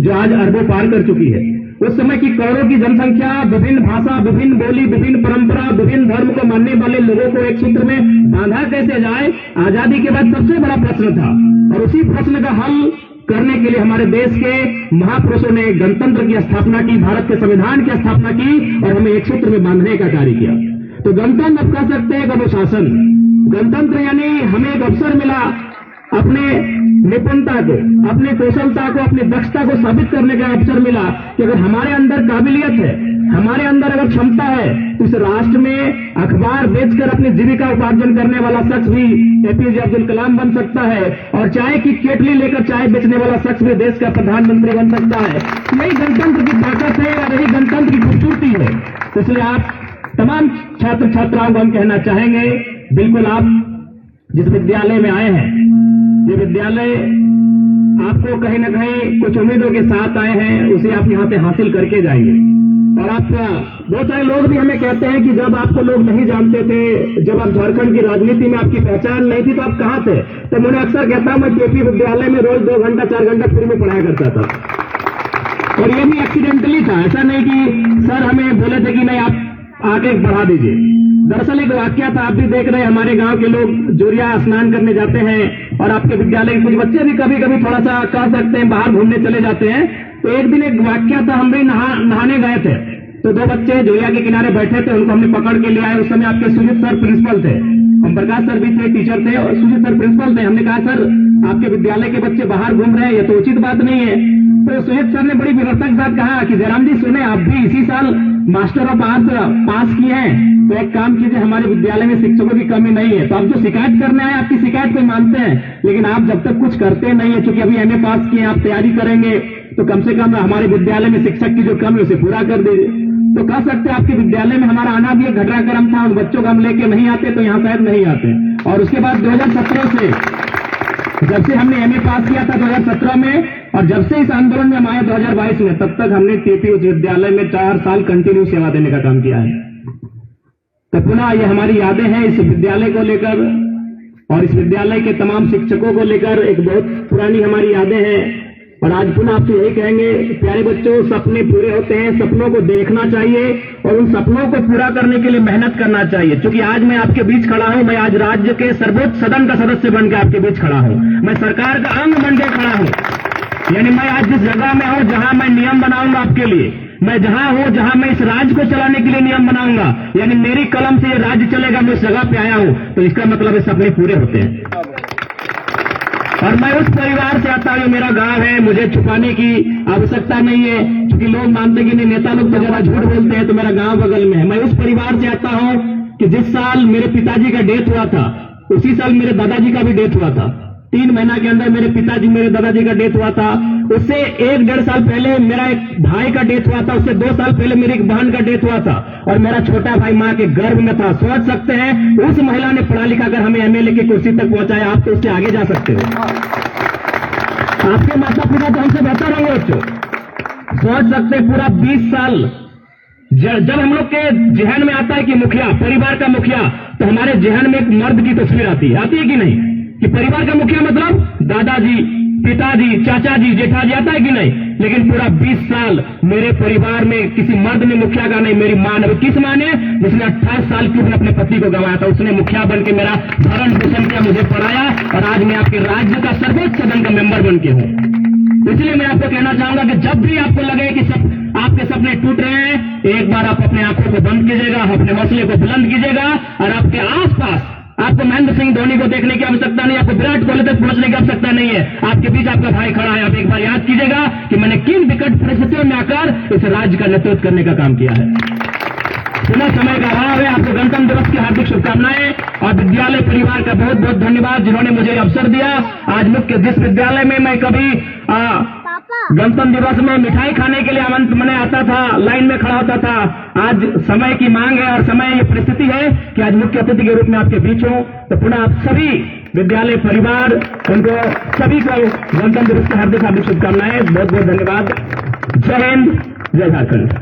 जो आज अरबों पार कर चुकी है। उस समय की करोड़ों की जनसंख्या, विभिन्न भाषा, विभिन्न बोली, विभिन्न परंपरा, विभिन्न धर्म को मानने वाले लोगों को एक सूत्र में बांधा कैसे जाए, आजादी के बाद सबसे बड़ा प्रश्न था। और उसी प्रश्न का हल करने के लिए हमारे देश के महापुरुषों ने गणतंत्र की स्थापना की, भारत के संविधान की स्थापना की और हमें एक सूत्र में बांधने का कार्य किया। तो गणतंत्र आप कह सकते हैं अनुशासन। गणतंत्र यानी हमें एक अवसर मिला अपने निपुणता को, अपने कौशलता को, अपनी दक्षता को साबित करने का अवसर मिला कि अगर हमारे अंदर काबिलियत है, हमारे अंदर अगर क्षमता है, तो इस राष्ट्र में अखबार बेचकर अपनी जीविका उपार्जन करने वाला शख्स भी एपीजे अब्दुल कलाम बन सकता है और चाय की केटली लेकर चाय बेचने वाला शख्स भी देश का प्रधानमंत्री बन सकता है। यही गणतंत्र की ताकत है और यही गणतंत्र की खूबसूरती है। इसलिए आप तमाम छात्र छात्राओं को हम कहना चाहेंगे, बिल्कुल आप जिस विद्यालय में आए हैं, ये विद्यालय आपको कहीं न कहीं कुछ उम्मीदों के साथ आए हैं, उसे आप यहां से हासिल करके जाएंगे। और आपका बहुत सारे लोग भी हमें कहते हैं कि जब आपको लोग नहीं जानते थे, जब आप झारखंड की राजनीति में आपकी पहचान नहीं थी, तो आप कहां थे? तो मैंने अक्सर कहता हूं मैं केपी विद्यालय में रोज 2 घंटा 4 घंटा फ्री में पढ़ाया करता था। और ये भी एक्सीडेंटली था, ऐसा नहीं कि सर हमें बोले थे कि नहीं आप आके बढ़ा दीजिए। दरअसल एक वाक्य था, आप भी देख रहे हैं हमारे गांव के लोग जोरिया स्नान करने जाते हैं और आपके विद्यालय के कुछ बच्चे भी कभी कभी थोड़ा सा कह सकते हैं बाहर घूमने चले जाते हैं। तो एक दिन एक वाक्य था, हम भी नहाने गए थे, तो 2 बच्चे जोरिया के किनारे बैठे थे, उनको हमने पकड़ के ले आए। उस समय आपके सुजीत सर प्रिंसिपल थे, हम प्रकाश सर भी थे, टीचर थे, और सुजीत सर प्रिंसिपल थे। हमने कहा सर आपके विद्यालय के बच्चे बाहर घूम रहे हैं, ये तो उचित बात नहीं है। तो सुजीत सर ने बड़ी विनम्रता के साथ कहा कि जयराम जी सुने, आप भी इसी साल मास्टर ऑफ आर्ट्स पास किए हैं, तो एक काम कीजिए, हमारे विद्यालय में शिक्षकों की कमी नहीं है। तो आप जो शिकायत करने आए, आपकी शिकायत को मानते हैं, लेकिन आप जब तक कुछ करते नहीं है, चूंकि अभी एमए पास किए, आप तैयारी करेंगे, तो कम से कम हमारे विद्यालय में शिक्षक की जो कमी है उसे पूरा कर दीजिए। तो कह सकते हैं आपके विद्यालय में हमारा आना भी एक घटनाक्रम था, उन बच्चों को हम लेके नहीं आते तो यहाँ शायद नहीं आते। और उसके बाद 2017 से, जब से हमने एमए पास किया था 2017 में, और जब से इस आंदोलन में हम आए 2022 में, तब तक हमने केपी उच्च विद्यालय में 4 साल कंटिन्यू सेवा देने का काम किया है। तो पुनः ये हमारी यादें हैं इस विद्यालय को लेकर और इस विद्यालय के तमाम शिक्षकों को लेकर, एक बहुत पुरानी हमारी यादें हैं। और आज पुनः आपसे यही कहेंगे, प्यारे बच्चों, सपने पूरे होते हैं, सपनों को देखना चाहिए और उन सपनों को पूरा करने के लिए मेहनत करना चाहिए। क्योंकि आज मैं आपके बीच खड़ा हूं, मैं आज राज्य के सर्वोच्च सदन का सदस्य बनकर आपके बीच खड़ा हूं, मैं सरकार का अंग बनकर खड़ा हूं। यानी मैं आज जिस जगह में हूं, जहां मैं नियम बनाऊंगा आपके लिए, मैं जहां हूं, जहां मैं इस राज्य को चलाने के लिए नियम बनाऊंगा, यानी मेरी कलम से ये राज्य चलेगा, मैं इस जगह पे आया हूं, तो इसका मतलब है सपने पूरे होते हैं। और मैं उस परिवार से आता हूं, मेरा गांव है, मुझे छुपाने की आवश्यकता नहीं है, क्योंकि लोग मानते कि नहीं, नेता लोग तो जरा झूठ बोलते हैं, तो मेरा गांव बगल में है। मैं उस परिवार से आता हूं कि जिस साल मेरे पिताजी का डेथ हुआ था, उसी साल मेरे दादाजी का भी डेथ हुआ था। 3 महीना के अंदर मेरे दादाजी का डेथ हुआ था। उससे 1-1.5 साल पहले मेरा एक भाई का डेथ हुआ था, उससे 2 साल पहले मेरी एक बहन का डेथ हुआ था, और मेरा छोटा भाई मां के गर्भ में था। सोच सकते हैं उस महिला ने पढ़ा लिखा कर हमें एमएलए की कुर्सी तक पहुंचाया, आप तो उससे आगे जा सकते हो। आपके माता पिता तो हमसे बेहतर होंगे बच्चों। सोच सकते हैं पूरा 20 साल, जब हम लोग के जहन में आता है कि मुखिया, परिवार का मुखिया, तो हमारे जहन में एक मर्द की तस्वीर आती है कि नहीं, कि परिवार का मुखिया मतलब दादाजी, पिताजी, चाचाजी, जेठाजी, आता है कि नहीं। लेकिन पूरा 20 साल मेरे परिवार में किसी मर्द ने मुखिया का नहीं, मेरी मां ने। किस मां ने? जिसने 28 साल की उम्र अपने पति को गंवाया था, उसने मुखिया बन के मेरा भरण पोषण किया, मुझे पढ़ाया, और आज मैं आपके राज्य का सर्वोच्च सदन का मेंबर बन के हूं। इसलिए मैं आपको कहना चाहूंगा कि जब भी आपको लगे कि आपके सपने टूट रहे हैं, एक बार आप अपने आंखों को बंद कीजिएगा, अपने हौसले को बुलंद कीजिएगा, और आपके आसपास आपको महेंद्र सिंह धोनी को देखने की आवश्यकता नहीं, आपको विराट कोहली तक पहुंचने की आवश्यकता नहीं है। आपके बीच आपका भाई खड़ा है। आप एक बार याद कीजिएगा कि मैंने किन विकट परिस्थितियों में आकर इस राज्य का नेतृत्व करने का काम किया है। पुनः समय का अभाव है। आपको गणतंत्र दिवस की हार्दिक शुभकामनाएं और विद्यालय परिवार का बहुत बहुत धन्यवाद, जिन्होंने मुझे अवसर दिया। आज मुख्य जिस विद्यालय में मैं कभी गणतंत्र दिवस में मिठाई खाने के लिए मैंने आता था, लाइन में खड़ा होता था, आज समय की मांग है और समय ये परिस्थिति है कि आज मुख्य अतिथि के रूप में आपके बीच हूं। तो पुनः आप सभी विद्यालय परिवार, उनको सभी को गणतंत्र दिवस की हार्दिक हार्दिक शुभकामनाएं, बहुत बहुत धन्यवाद। जय हिंद, जय झारखंड।